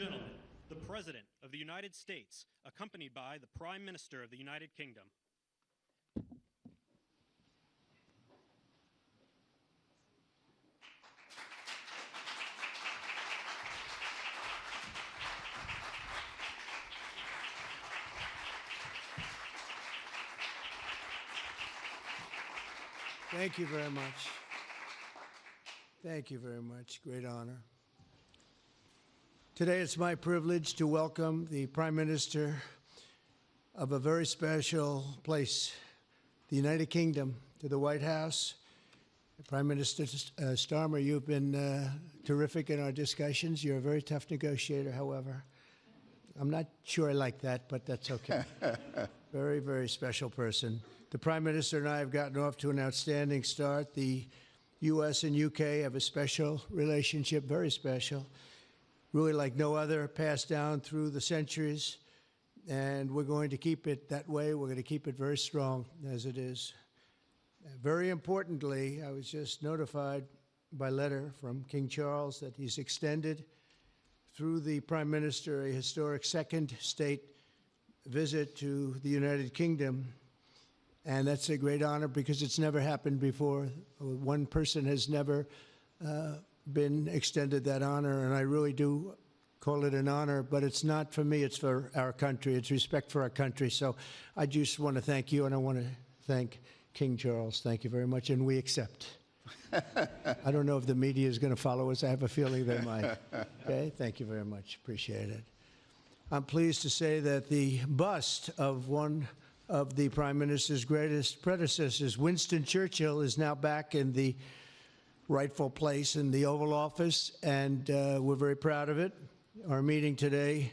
gentlemen, the President of the United States, accompanied by the Prime Minister of the United Kingdom. Thank you very much. Thank you very much. Great honor. Today it's my privilege to welcome the Prime Minister of a very special place, the United Kingdom, to the White House. Prime Minister Starmer, you've been terrific in our discussions. You're a very tough negotiator, however. I'm not sure I like that, but that's okay. Very, very special person. The Prime Minister and I have gotten off to an outstanding start. The U.S. and U.K. have a special relationship, very special, really like no other, passed down through the centuries, and we're going to keep it that way. We're going to keep it very strong as it is. Very importantly, I was just notified by letter from King Charles that he's extended through the Prime Minister a historic second state visit to the United Kingdom. And that's a great honor because it's never happened before. One person has never been extended that honor, and I really do call it an honor, but it's not for me, it's for our country. It's respect for our country. So I just want to thank you, and I want to thank King Charles. Thank you very much, and we accept. I don't know if the media is going to follow us. I have a feeling they might. Okay, thank you very much. Appreciate it. I'm pleased to say that the bust of one of the Prime Minister's greatest predecessors, Winston Churchill, is now back in the rightful place in the Oval Office, and we're very proud of it. Our meeting today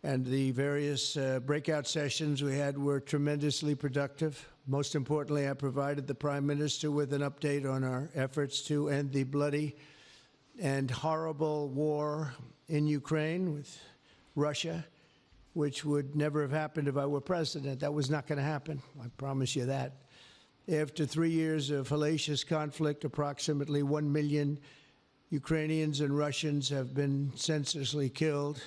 and the various breakout sessions we had were tremendously productive. Most importantly, I provided the Prime Minister with an update on our efforts to end the bloody and horrible war in Ukraine with Russia, which would never have happened if I were president. That was not going to happen. I promise you that. After 3 years of hellacious conflict, approximately 1 million Ukrainians and Russians have been senselessly killed,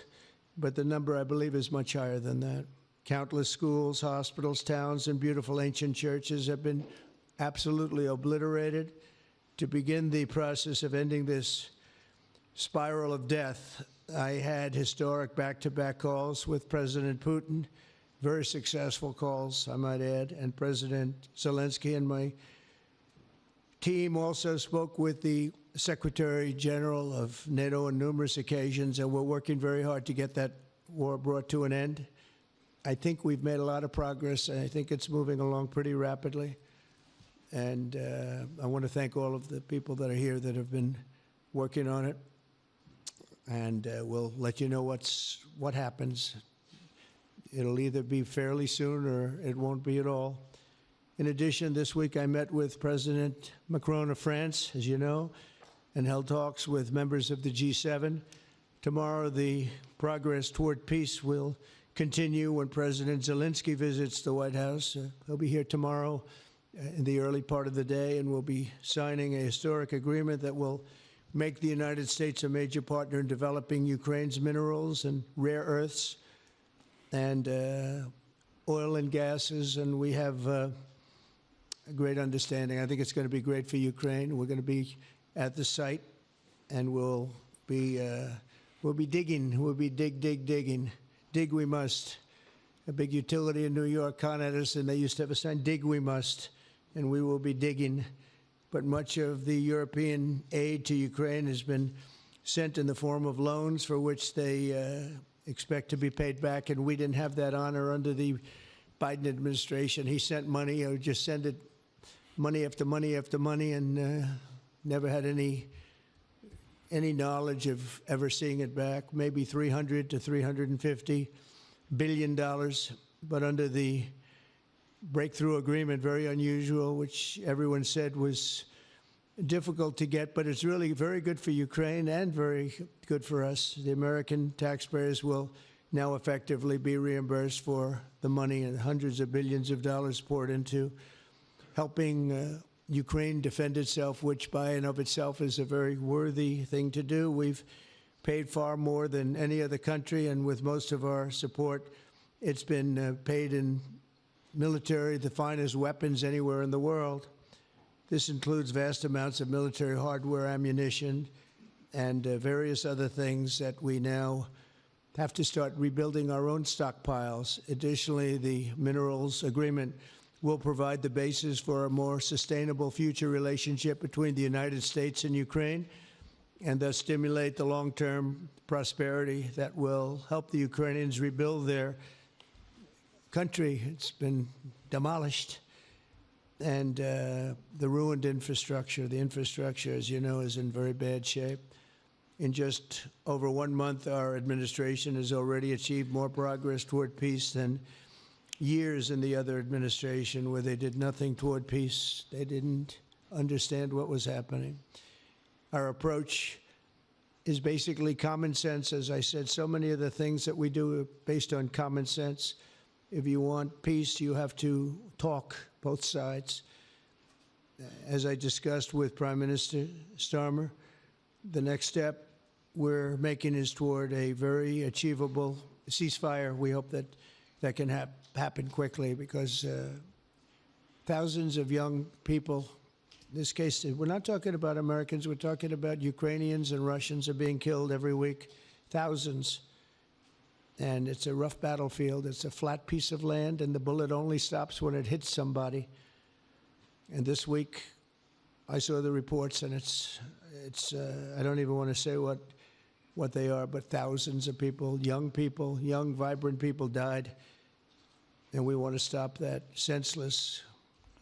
but the number, I believe, is much higher than that. Countless schools, hospitals, towns, and beautiful ancient churches have been absolutely obliterated. To begin the process of ending this spiral of death, I had historic back-to-back calls with President Putin, very successful calls, I might add, and President Zelensky, and my team also spoke with the Secretary General of NATO on numerous occasions, and we're working very hard to get that war brought to an end. I think we've made a lot of progress, and I think it's moving along pretty rapidly. And I want to thank all of the people that are here that have been working on it. And we'll let you know what happens. It'll either be fairly soon or it won't be at all. In addition, this week I met with President Macron of France, as you know, and held talks with members of the G7. Tomorrow, the progress toward peace will continue when President Zelensky visits the White House. He'll be here tomorrow in the early part of the day, and we'll be signing a historic agreement that will make the United States a major partner in developing Ukraine's minerals and rare earths and oil and gases, and we have a great understanding. I think it's going to be great for Ukraine. We're going to be at the site, and we'll be digging. We'll be digging. Dig we must. A big utility in New York con at us, and they used to have a sign, dig we must, and we will be digging. But much of the European aid to Ukraine has been sent in the form of loans for which they expect to be paid back, and we didn't have that honor under the Biden administration. He sent money, or just sent it, money after money after money, and never had any knowledge of ever seeing it back. Maybe $300 to $350 billion, but under the breakthrough agreement, very unusual, which everyone said was difficult to get, but it's really very good for Ukraine and very good for us. The American taxpayers will now effectively be reimbursed for the money and hundreds of billions of dollars poured into helping Ukraine defend itself, which by and of itself is a very worthy thing to do. We've paid far more than any other country, and with most of our support, it's been paid in military, the finest weapons anywhere in the world. This includes vast amounts of military hardware, ammunition, and various other things that we now have to start rebuilding our own stockpiles. Additionally, the minerals agreement will provide the basis for a more sustainable future relationship between the United States and Ukraine, and thus stimulate the long-term prosperity that will help the Ukrainians rebuild their country. It's been demolished. And the ruined infrastructure. The infrastructure, as you know, is in very bad shape. In just over 1 month, our administration has already achieved more progress toward peace than years in the other administration where they did nothing toward peace. They didn't understand what was happening. Our approach is basically common sense. As I said, so many of the things that we do are based on common sense. If you want peace, you have to talk, both sides. As I discussed with Prime Minister Starmer, the next step we're making is toward a very achievable ceasefire. We hope that that can happen quickly, because thousands of young people, in this case, we're not talking about Americans, we're talking about Ukrainians and Russians are being killed every week, thousands. And it's a rough battlefield. It's a flat piece of land, and the bullet only stops when it hits somebody. And this week, I saw the reports, and it's I don't even want to say what they are, but thousands of people, young, vibrant people died. And we want to stop that. Senseless.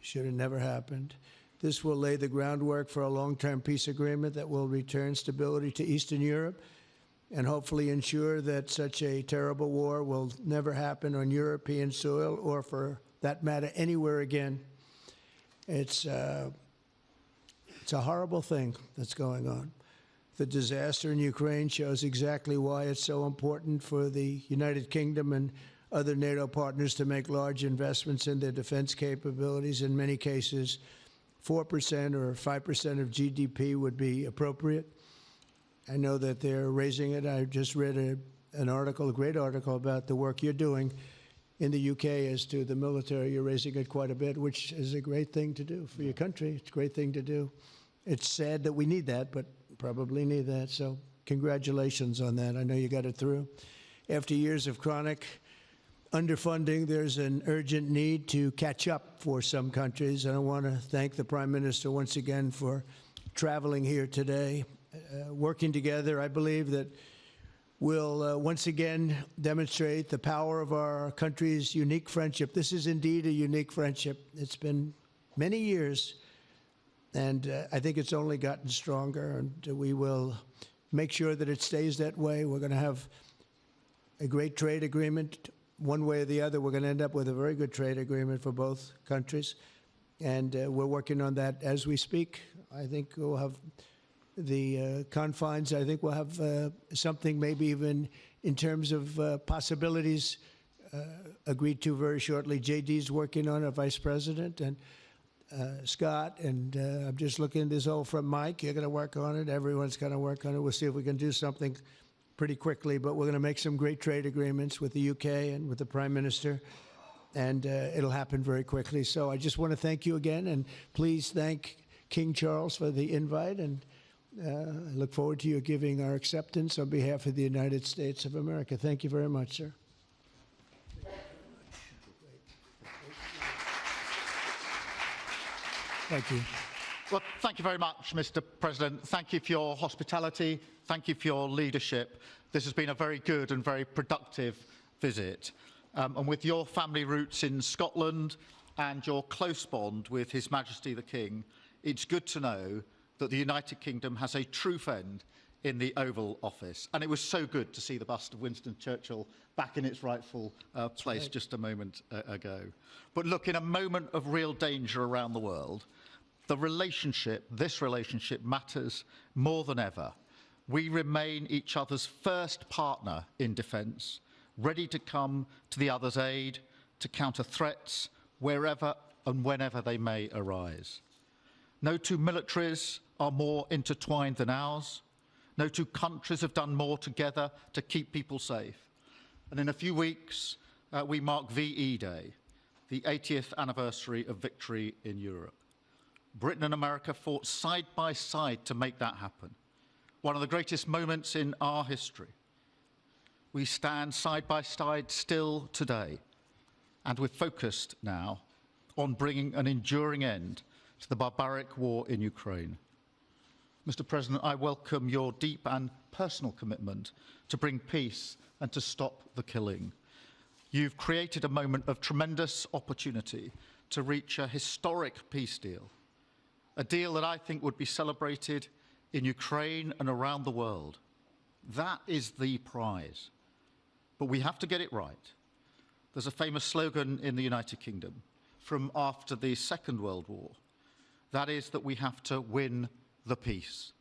Should have never happened. This will lay the groundwork for a long-term peace agreement that will return stability to Eastern Europe, and hopefully ensure that such a terrible war will never happen on European soil, or for that matter, anywhere again. It's a horrible thing that's going on. The disaster in Ukraine shows exactly why it's so important for the United Kingdom and other NATO partners to make large investments in their defense capabilities. In many cases, 4% or 5% of GDP would be appropriate. I know that they're raising it. I just read an article, a great article, about the work you're doing in the UK as to the military. You're raising it quite a bit, which is a great thing to do for your country. It's a great thing to do. It's sad that we need that, but probably need that. So congratulations on that. I know you got it through. After years of chronic underfunding, there's an urgent need to catch up for some countries. And I want to thank the Prime Minister once again for traveling here today. Working together, I believe that we'll once again demonstrate the power of our country's unique friendship. This is indeed a unique friendship. It's been many years, and I think it's only gotten stronger, and we will make sure that it stays that way. We're going to have a great trade agreement. One way or the other, we're going to end up with a very good trade agreement for both countries, and we're working on that as we speak. I think we'll have the confines. I think we'll have something maybe even in terms of possibilities agreed to very shortly. JD's working on it, Vice President, and Scott, and I'm just looking at this all from Mike. You're going to work on it. Everyone's going to work on it. We'll see if we can do something pretty quickly, but we're going to make some great trade agreements with the UK and with the Prime Minister, and it'll happen very quickly. So I just want to thank you again, and please thank King Charles for the invite, and I look forward to you giving our acceptance on behalf of the United States of America. Thank you very much, sir. Thank you. Well, thank you very much, Mr. President. Thank you for your hospitality. Thank you for your leadership. This has been a very good and very productive visit. And with your family roots in Scotland and your close bond with His Majesty the King, it's good to know that the United Kingdom has a true friend in the Oval Office. And it was so good to see the bust of Winston Churchill back in its rightful place just a moment ago. But look, in a moment of real danger around the world, this relationship matters more than ever. We remain each other's first partner in defence, ready to come to the other's aid, to counter threats wherever and whenever they may arise. No two militaries are more intertwined than ours. No two countries have done more together to keep people safe. And in a few weeks, we mark VE Day, the 80th anniversary of victory in Europe. Britain and America fought side by side to make that happen. One of the greatest moments in our history. We stand side by side still today, and we're focused now on bringing an enduring end to the barbaric war in Ukraine. Mr. President, I welcome your deep and personal commitment to bring peace and to stop the killing. You've created a moment of tremendous opportunity to reach a historic peace deal, a deal that I think would be celebrated in Ukraine and around the world. That is the prize. But we have to get it right. There's a famous slogan in the United Kingdom from after the Second World War. That is that we have to win the peace.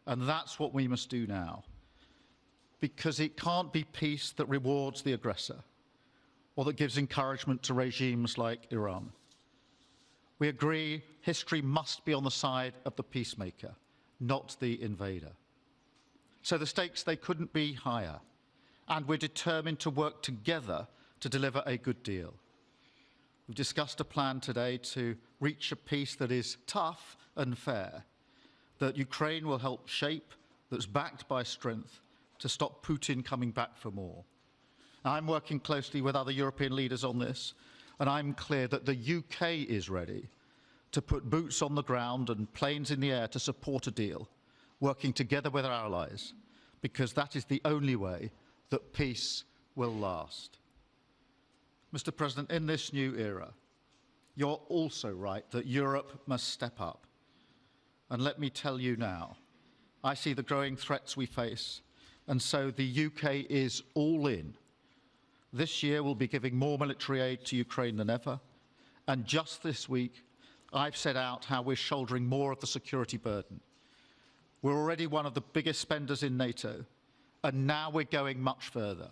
And that's what we must do now. Because it can't be peace that rewards the aggressor or that gives encouragement to regimes like Iran. We agree history must be on the side of the peacemaker, not the invader. So the stakes, they couldn't be higher. And we're determined to work together to deliver a good deal. We've discussed a plan today to reach a peace that is tough and fair, that Ukraine will help shape, that's backed by strength, to stop Putin coming back for more. Now, I'm working closely with other European leaders on this, and I'm clear that the UK is ready to put boots on the ground and planes in the air to support a deal, working together with our allies, because that is the only way that peace will last. Mr. President, in this new era, you're also right that Europe must step up. And let me tell you now, I see the growing threats we face, and so the UK is all in. This year we'll be giving more military aid to Ukraine than ever, and just this week I've set out how we're shouldering more of the security burden. We're already one of the biggest spenders in NATO, and now we're going much further,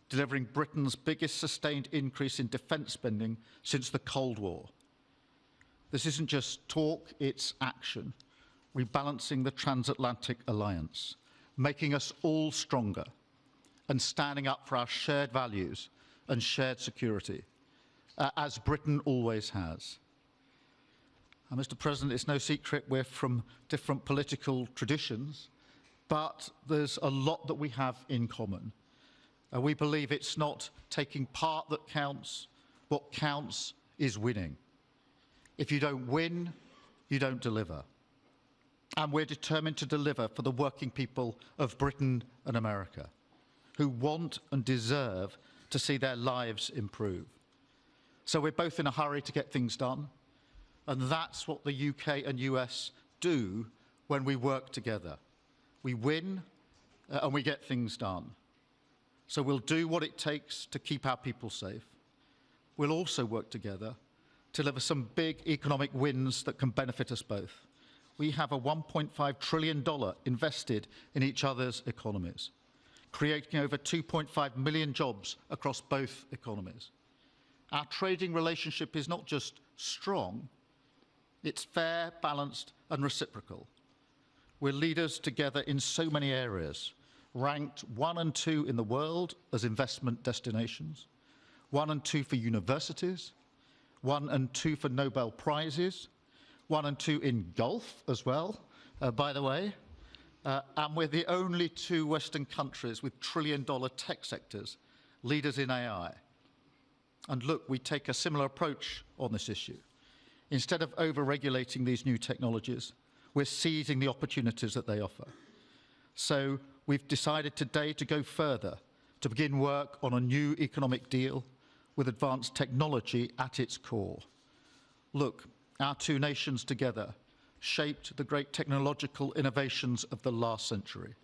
delivering Britain's biggest sustained increase in defence spending since the Cold War. This isn't just talk, it's action, rebalancing the transatlantic alliance, making us all stronger, and standing up for our shared values and shared security, as Britain always has. And Mr. President, it's no secret we're from different political traditions, but there's a lot that we have in common. We believe it's not taking part that counts. What counts is winning. If you don't win, you don't deliver. And we're determined to deliver for the working people of Britain and America, who want and deserve to see their lives improve. So we're both in a hurry to get things done, and that's what the UK and US do when we work together. We win and we get things done. So we'll do what it takes to keep our people safe. We'll also work together to deliver some big economic wins that can benefit us both. We have a $1.5 trillion invested in each other's economies, creating over 2.5 million jobs across both economies. Our trading relationship is not just strong, it's fair, balanced and reciprocal. We're leaders together in so many areas, ranked 1 and 2 in the world as investment destinations, 1 and 2 for universities, 1 and 2 for Nobel Prizes, 1 and 2 in golf as well, by the way, and we're the only 2 Western countries with trillion-dollar tech sectors, leaders in AI. And look, we take a similar approach on this issue. Instead of over-regulating these new technologies, we're seizing the opportunities that they offer. So we've decided today to go further, to begin work on a new economic deal with advanced technology at its core. Look, our 2 nations together shaped the great technological innovations of the last century.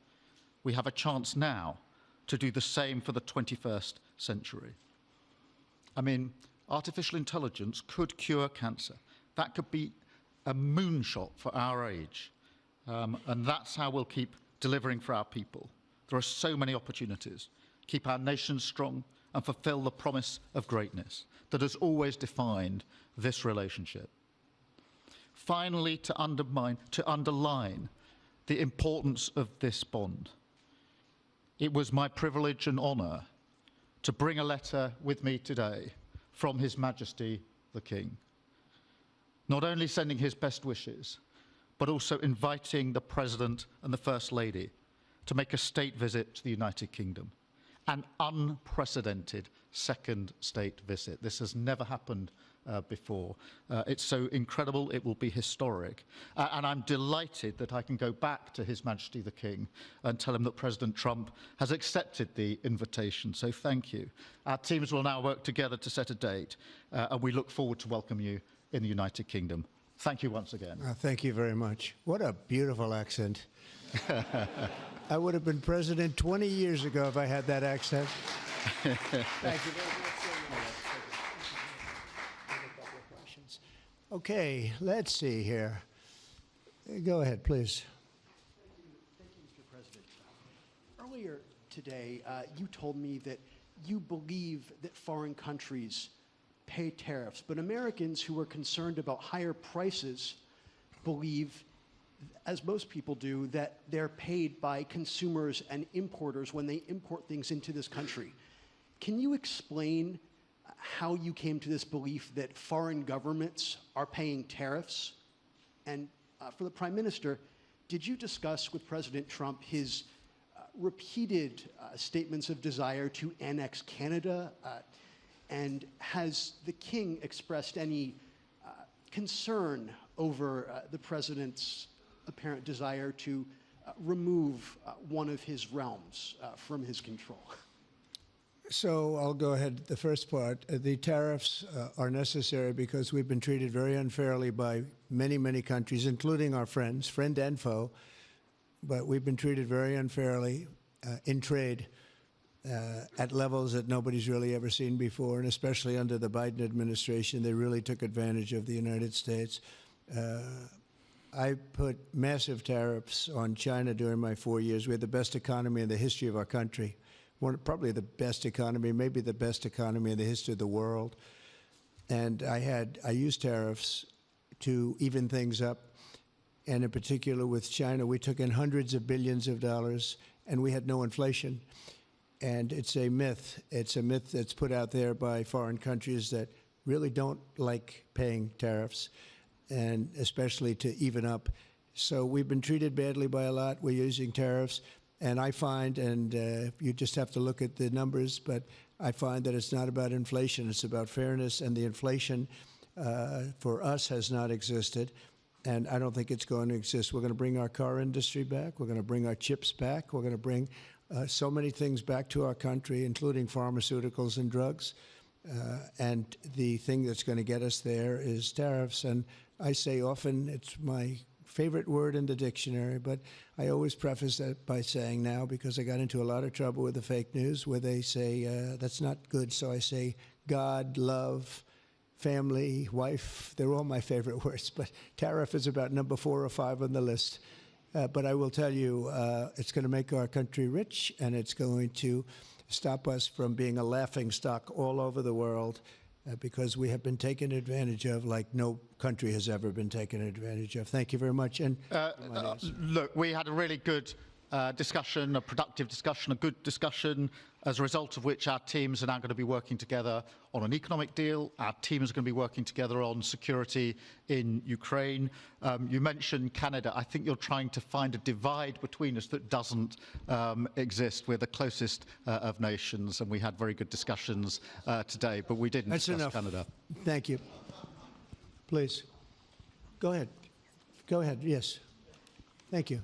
We have a chance now to do the same for the 21st century. I mean, artificial intelligence could cure cancer. That could be a moonshot for our age. And that's how we'll keep delivering for our people. There are so many opportunities. Keep our nation strong and fulfill the promise of greatness that has always defined this relationship. Finally, to underline the importance of this bond. It was my privilege and honour to bring a letter with me today from His Majesty the King, not only sending his best wishes, but also inviting the President and the First Lady to make a state visit to the United Kingdom, an unprecedented second state visit. This has never happened before. It's so incredible, it will be historic. And I'm delighted that I can go back to His Majesty the King and tell him that President Trump has accepted the invitation. So thank you. Our teams will now work together to set a date, and we look forward to welcome you in the United Kingdom. Thank you once again. Thank you very much. What a beautiful accent. I would have been president 20 years ago if I had that accent. Thank you very much. Okay, let's see here. Go ahead, please. Thank you, Mr. President. Earlier today, you told me that you believe that foreign countries pay tariffs, but Americans who are concerned about higher prices believe, as most people do, that they're paid by consumers and importers when they import things into this country. Can you explain how you came to this belief that foreign governments are paying tariffs? And for the Prime Minister, did you discuss with President Trump his repeated statements of desire to annex Canada? And has the King expressed any concern over the President's apparent desire to remove one of his realms from his control? So I'll go ahead. The first part, the tariffs are necessary because we've been treated very unfairly by many, many countries, including our friends, friend and foe. But we've been treated very unfairly in trade at levels that nobody's really ever seen before, and especially under the Biden administration, they really took advantage of the United States. I put massive tariffs on China during my 4 years. We had the best economy in the history of our country. Probably the best economy, maybe the best economy in the history of the world. And I used tariffs to even things up. And in particular with China, we took in hundreds of billions of dollars and we had no inflation. And it's a myth. It's a myth that's put out there by foreign countries that really don't like paying tariffs, and especially to even up. So we've been treated badly by a lot. We're using tariffs. And I find, and you just have to look at the numbers, but I find that it's not about inflation, it's about fairness, and the inflation for us has not existed, and I don't think it's going to exist. We're going to bring our car industry back, we're going to bring our chips back, we're going to bring so many things back to our country, including pharmaceuticals and drugs, and the thing that's going to get us there is tariffs. And I say often, it's my favorite word in the dictionary, but I always preface that by saying now, because I got into a lot of trouble with the fake news where they say that's not good, so I say God, love, family, wife, they're all my favorite words, but tariff is about number 4 or 5 on the list. But I will tell you, it's going to make our country rich, and it's going to stop us from being a laughingstock all over the world, because we have been taken advantage of like no country has ever been taken advantage of. Thank you very much. And look, we had a really good discussion, a productive discussion, a good discussion, as a result of which our teams are now going to be working together on an economic deal. Our teams are going to be working together on security in Ukraine. You mentioned Canada. I think you're trying to find a divide between us that doesn't exist. We're the closest of nations, and we had very good discussions today, but we didn't discuss Canada. Thank you. Please. Go ahead. Go ahead. Yes. Thank you.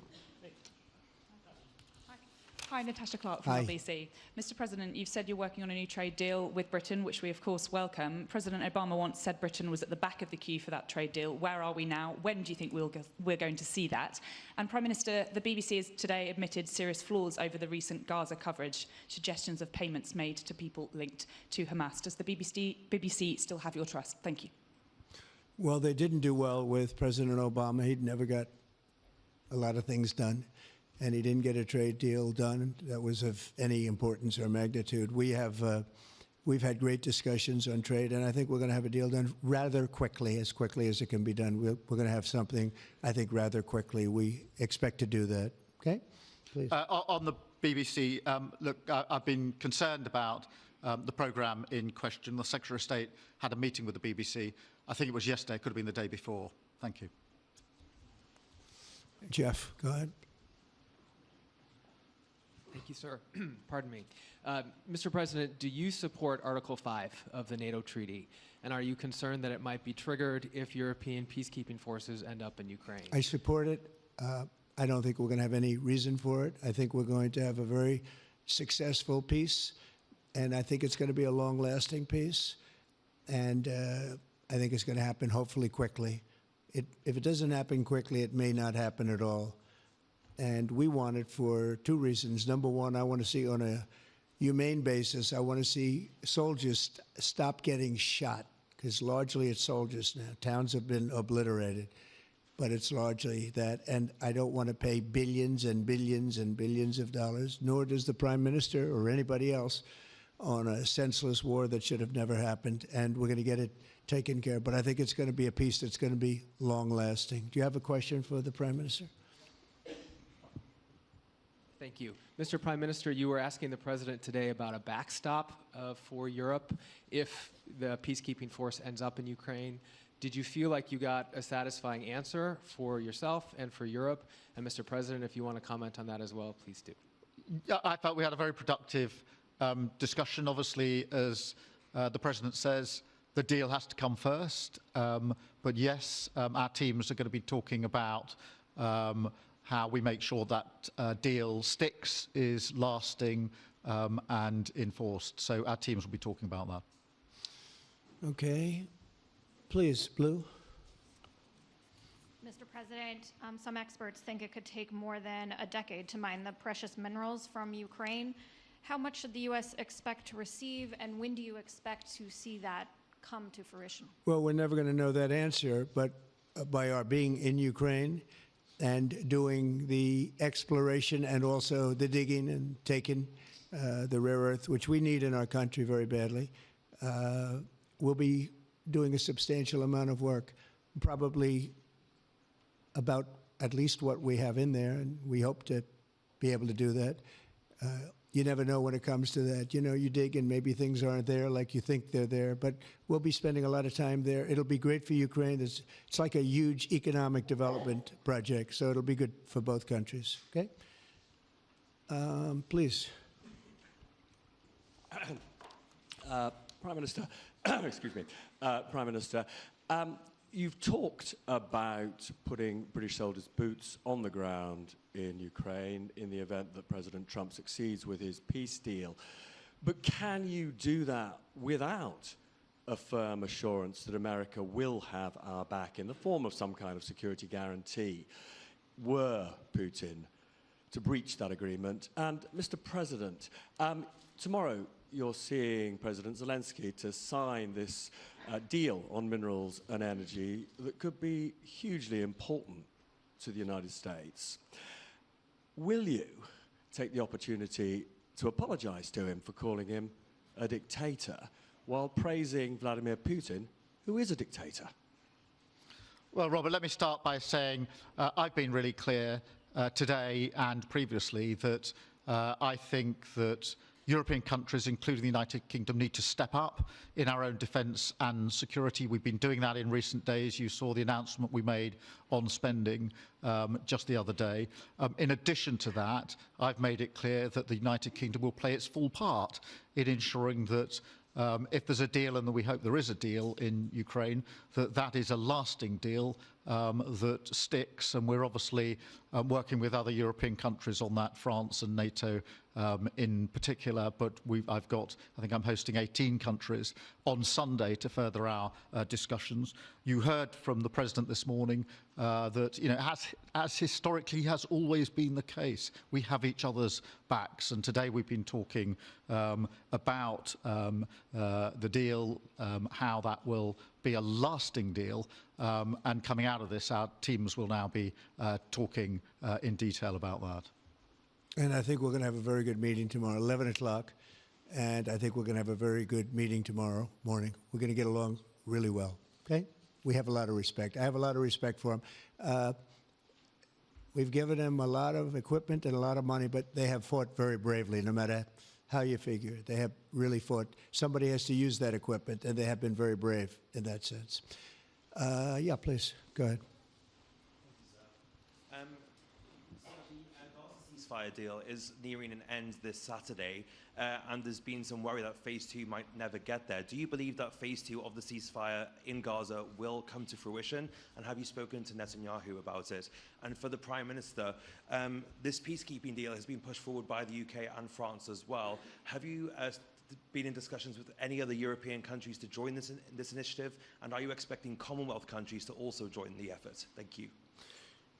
Hi, Natasha Clark from LBC. Mr. President, you've said you're working on a new trade deal with Britain, which we of course welcome. President Obama once said Britain was at the back of the queue for that trade deal. Where are we now? When do you think we're going to see that? And Prime Minister, the BBC has today admitted serious flaws over the recent Gaza coverage, suggestions of payments made to people linked to Hamas. Does the BBC still have your trust? Thank you. Well, they didn't do well with President Obama. He'd never got a lot of things done, and he didn't get a trade deal done that was of any importance or magnitude. We have we've had great discussions on trade, and I think we're going to have a deal done rather quickly as it can be done. We're going to have something, I think, rather quickly. We expect to do that. Okay? Please. On the BBC, look, I've been concerned about the programme in question. The Secretary of State had a meeting with the BBC. I think it was yesterday, it could have been the day before. Thank you. Jeff, go ahead. Thank you, sir. Pardon me. Mr. President, do you support Article 5 of the NATO treaty? And are you concerned that it might be triggered if European peacekeeping forces end up in Ukraine? I support it. I don't think we're going to have any reason for it. I think we're going to have a very successful peace, and I think it's going to be a long-lasting peace. And I think it's going to happen hopefully quickly. If it doesn't happen quickly, it may not happen at all. And we want it for two reasons. Number one, I want to see on a humane basis, I want to see soldiers stop getting shot, because largely it's soldiers now. Towns have been obliterated, but it's largely that. And I don't want to pay billions and billions and billions of dollars, nor does the Prime Minister or anybody else, on a senseless war that should have never happened. And we're going to get it taken care of. But I think it's going to be a peace that's going to be long-lasting. Do you have a question for the Prime Minister? Thank you. Mr. Prime Minister, you were asking the President today about a backstop for Europe if the peacekeeping force ends up in Ukraine. Did you feel like you got a satisfying answer for yourself and for Europe? And Mr. President, if you want to comment on that as well, please do. I thought we had a very productive discussion. Obviously, as the President says, the deal has to come first. But yes, our teams are going to be talking about how we make sure that deal sticks, is lasting and enforced. So our teams will be talking about that. Okay. Please, Blue. Mr. President, some experts think it could take more than a decade to mine the precious minerals from Ukraine. How much should the U.S. expect to receive, and when do you expect to see that come to fruition? Well, we're never going to know that answer, but by our being in Ukraine and doing the exploration and also the digging and taking the rare earth, which we need in our country very badly, we'll be doing a substantial amount of work, probably about at least what we have in there, and we hope to be able to do that. You never know when it comes to that. You know, you dig and maybe things aren't there like you think they're there, but we'll be spending a lot of time there. It'll be great for Ukraine. It's like a huge economic development project, so it'll be good for both countries. Okay? Please. Prime Minister, excuse me, Prime Minister, you've talked about putting British soldiers' boots on the ground in Ukraine in the event that President Trump succeeds with his peace deal. But can you do that without a firm assurance that America will have our back in the form of some kind of security guarantee were Putin to breach that agreement? And Mr. President, tomorrow you're seeing President Zelensky to sign this deal on minerals and energy that could be hugely important to the United States. Will you take the opportunity to apologize to him for calling him a dictator while praising Vladimir Putin, who is a dictator? Well, Robert, let me start by saying I've been really clear today and previously that I think that European countries, including the United Kingdom, need to step up in our own defence and security. We've been doing that in recent days. You saw the announcement we made on spending just the other day. In addition to that, I've made it clear that the United Kingdom will play its full part in ensuring that if there's a deal, and we hope there is a deal in Ukraine, that is a lasting deal that sticks. And we're obviously working with other European countries on that, France and NATO in particular. But I think I'm hosting 18 countries on Sunday to further our discussions. You heard from the President this morning that, you know, as historically has always been the case, we have each other's backs. And today we've been talking about the deal, how that will be a lasting deal. And coming out of this, our teams will now be talking in detail about that. And I think we're going to have a very good meeting tomorrow, 11 o'clock. and I think we're going to have a very good meeting tomorrow morning. We're going to get along really well, okay? We have a lot of respect. I have a lot of respect for him. We've given them a lot of equipment and a lot of money, but they have fought very bravely, no matter how you figure it. They have really fought. Somebody has to use that equipment, and they have been very brave in that sense. Yeah, please, go ahead. The ceasefire deal is nearing an end this Saturday, and there's been some worry that phase 2 might never get there. Do you believe that phase 2 of the ceasefire in Gaza will come to fruition? And have you spoken to Netanyahu about it? And for the Prime Minister, this peacekeeping deal has been pushed forward by the UK and France as well. Have you been in discussions with any other European countries to join this initiative? And are you expecting Commonwealth countries to also join the effort? Thank you.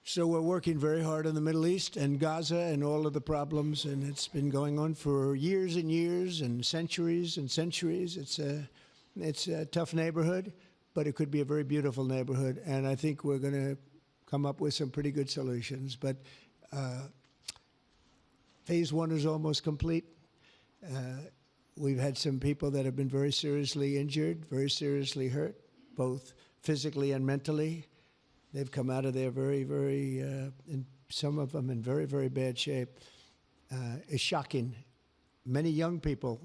So we're working very hard in the Middle East and Gaza and all of the problems, and it's been going on for years and years and centuries and centuries. It's a tough neighborhood, but it could be a very beautiful neighborhood, and I think we're going to come up with some pretty good solutions. But phase 1 is almost complete. We've had some people that have been very seriously injured, very seriously hurt, both physically and mentally. They've come out of there very, very, and some of them in very, very bad shape. It's shocking. Many young people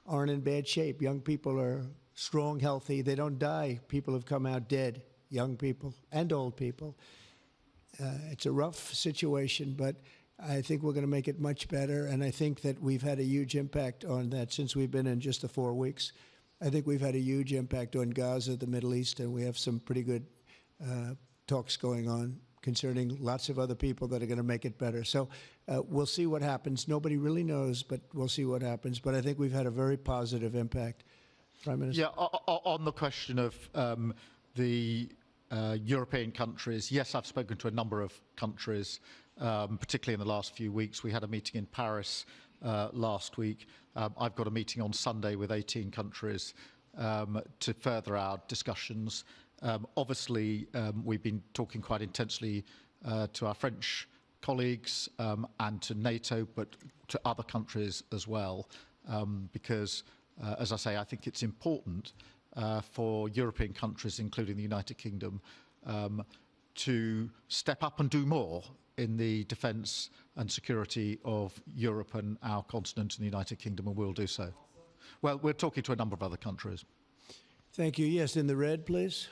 aren't in bad shape. Young people are strong, healthy. They don't die. People have come out dead, young people and old people. It's a rough situation, but I think we're going to make it much better, and I think that we've had a huge impact on that since we've been in just the 4 weeks. I think we've had a huge impact on Gaza, the Middle East, and we have some pretty good talks going on concerning lots of other people that are going to make it better. So we'll see what happens. Nobody really knows, but we'll see what happens. But I think we've had a very positive impact. Prime Minister? Yeah, on the question of the European countries, yes, I've spoken to a number of countries, particularly in the last few weeks. We had a meeting in Paris last week. I've got a meeting on Sunday with 18 countries to further our discussions. Obviously, we've been talking quite intensely to our French colleagues and to NATO, but to other countries as well, because, as I say, I think it's important for European countries, including the United Kingdom, to step up and do more in the defence and security of Europe and our continent and the United Kingdom, and we'll do so. Well, we're talking to a number of other countries. Thank you. Yes, in the red, please.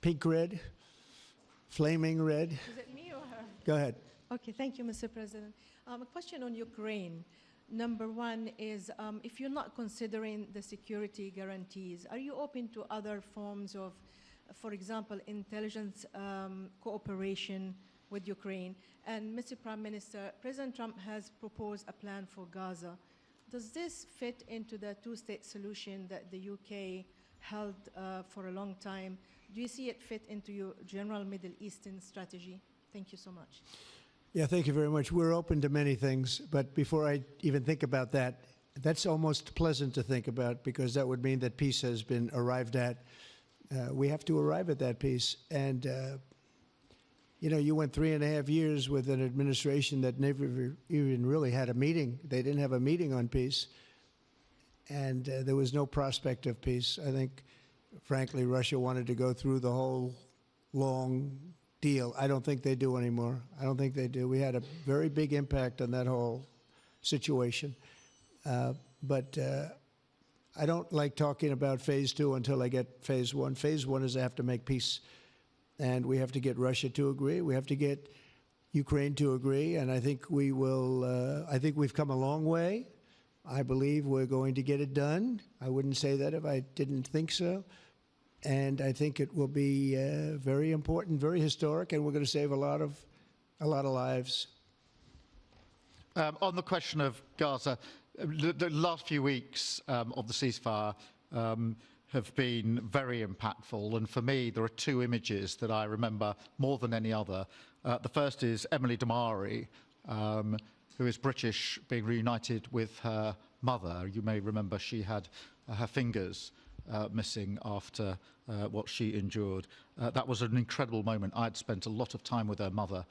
Pink red, flaming red. Is it me or her? Go ahead. Okay, thank you, Mr. President. A question on Ukraine. Number one is, if you're not considering the security guarantees, are you open to other forms of, for example, intelligence cooperation with Ukraine? And Mr. Prime Minister, President Trump has proposed a plan for Gaza. Does this fit into the two-state solution that the UK held for a long time? Do you see it fit into your general Middle Eastern strategy? Thank you so much. Yeah, thank you very much. We're open to many things, but before I even think about that, that's almost pleasant to think about because that would mean that peace has been arrived at. We have to arrive at that peace. And, you know, you went 3.5 years with an administration that never even really had a meeting. They didn't have a meeting on peace. And there was no prospect of peace. I think, frankly, Russia wanted to go through the whole long deal. I don't think they do anymore. I don't think they do. We had a very big impact on that whole situation. But I don't like talking about phase 2 until I get phase 1. Phase 1 is I have to make peace. And we have to get Russia to agree. We have to get Ukraine to agree. And I think we will, I think we've come a long way. I believe we're going to get it done. I wouldn't say that if I didn't think so. And I think it will be very important, very historic, and we're going to save a lot of lives. On the question of Gaza, the last few weeks of the ceasefire have been very impactful. And for me, there are two images that I remember more than any other. The first is Emily Damari, who is British, being reunited with her mother. You may remember she had her fingers missing after what she endured. That was an incredible moment. I'd spent a lot of time with her mother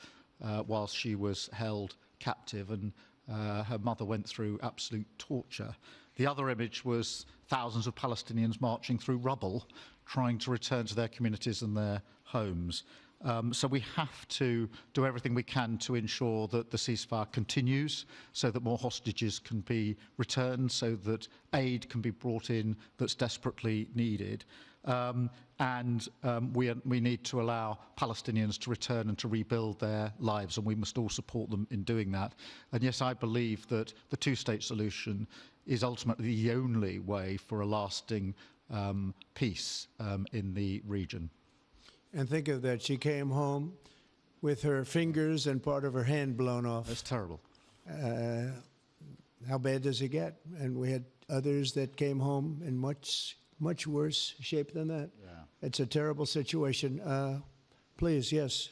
whilst she was held captive, and her mother went through absolute torture. The other image was thousands of Palestinians marching through rubble, trying to return to their communities and their homes. So we have to do everything we can to ensure that the ceasefire continues, so that more hostages can be returned, so that aid can be brought in that's desperately needed. We need to allow Palestinians to return and to rebuild their lives, and we must all support them in doing that. And yes, I believe that the two-state solution is ultimately the only way for a lasting peace in the region. And think of that, she came home with her fingers and part of her hand blown off. That's terrible. How bad does it get? And we had others that came home in much worse shape than that. Yeah. It's a terrible situation. Please, yes.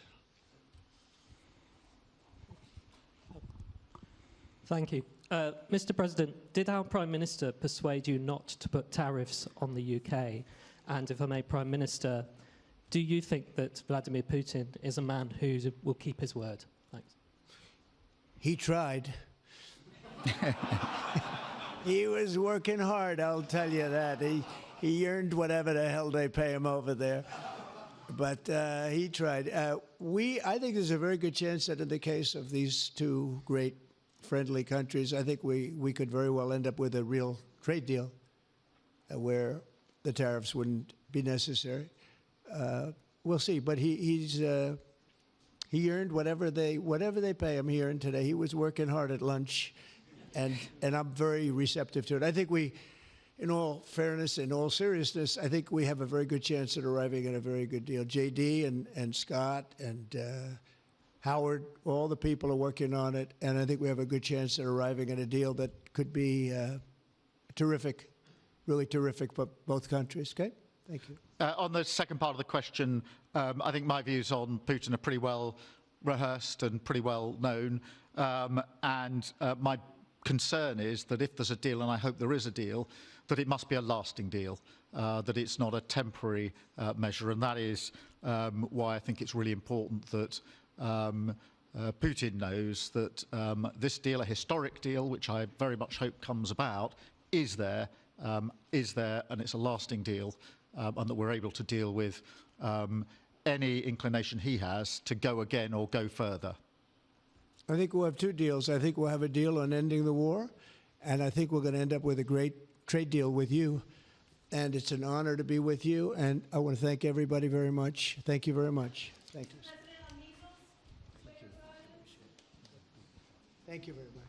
Thank you. Mr. President, did our Prime Minister persuade you not to put tariffs on the UK? And if I may, Prime Minister, do you think that Vladimir Putin is a man who will keep his word? Thanks. He tried. He was working hard, I'll tell you that. He earned whatever the hell they pay him over there. But he tried. I think there's a very good chance that in the case of these two great friendly countries, I think we could very well end up with a real trade deal where the tariffs wouldn't be necessary. We'll see. But he earned whatever they pay him. He earned today. He was working hard at lunch, and I'm very receptive to it. I think in all fairness, in all seriousness, I think we have a very good chance at arriving at a very good deal. JD and Scott and Howard, all the people are working on it, and I think we have a good chance at arriving at a deal that could be terrific, really terrific for both countries. Okay? Thank you. On the second part of the question, I think my views on Putin are pretty well rehearsed and pretty well known. My concern is that if there's a deal, and I hope there is a deal, that it must be a lasting deal, that it's not a temporary measure. And that is why I think it's really important that Putin knows that this deal, a historic deal, which I very much hope comes about, is there, and it's a lasting deal. And that we're able to deal with any inclination he has to go again or go further. I think we'll have two deals. I think we'll have a deal on ending the war, and I think we're going to end up with a great trade deal with you. And it's an honor to be with you, and I want to thank everybody very much. Thank you very much. Thank you. Thank you very much.